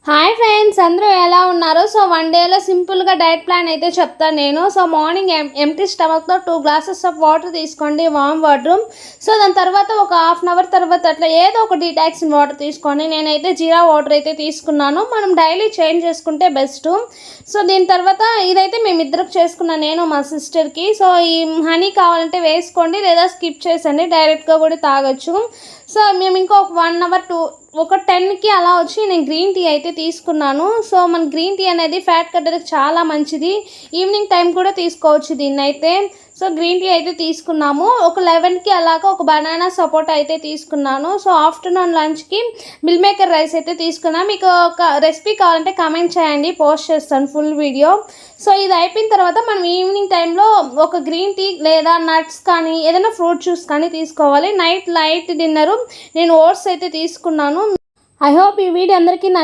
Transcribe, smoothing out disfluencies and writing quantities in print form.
Hi friends, అందరూ ఎలా ఉన్నారు? సో వన్ డేలో సింపుల్గా డైట్ ప్లాన్ అయితే చెప్తాను నేను. సో మార్నింగ్ ఎంటీ స్టమక్తో 2 గ్లాసెస్ ఆఫ్ వాటర్ తీసుకోండి, వామ్ వాటర్. సో దాని తర్వాత ఒక హాఫ్ అన్ అవర్ తర్వాత అట్లా ఏదో ఒక డీటాక్సిన్ వాటర్ తీసుకోండి. నేనైతే జీరా వాటర్ అయితే తీసుకున్నాను. మనం డైలీ చేంజ్ చేసుకుంటే బెస్ట్. సో దీని తర్వాత ఇదైతే మేమిద్దరికి చేసుకున్నాను, నేను మా సిస్టర్కి. సో ఈ హనీ కావాలంటే వేసుకోండి, లేదా స్కిప్ చేసండి, డైరెక్ట్గా కూడా తాగొచ్చు. సో మేము ఇంకా ఒక 1 అవర్ ఒక 10కి అలా వచ్చి నేను గ్రీన్ టీ అయితే తీసుకున్నాను. సో మన గ్రీన్ టీ అనేది ఫ్యాట్ కట్టడానికి చాలా మంచిది. ఈవినింగ్ టైం కూడా తీసుకోవచ్చు దీన్ని అయితే. సో గ్రీన్ టీ అయితే తీసుకున్నాము. ఒక 11కి అలాగా ఒక బనానా సపోటా అయితే తీసుకున్నాను. సో ఆఫ్టర్నూన్ లంచ్కి మిల్ మేకర్ రైస్ అయితే తీసుకున్నాను. మీకు ఒక రెసిపీ కావాలంటే కామెంట్ చేయండి, పోస్ట్ చేస్తాను ఫుల్ వీడియో. సో ఇది అయిపోయిన తర్వాత మనం ఈవినింగ్ టైంలో ఒక గ్రీన్ టీ లేదా నట్స్ కానీ ఏదైనా ఫ్రూట్ జ్యూస్ కానీ తీసుకోవాలి. నైట్ లైట్ డిన్నరు నేను ఓట్స్ అయితే తీసుకున్నాను. ఐ హోప్ ఈ వీడియో అందరికీ నచ్చింది.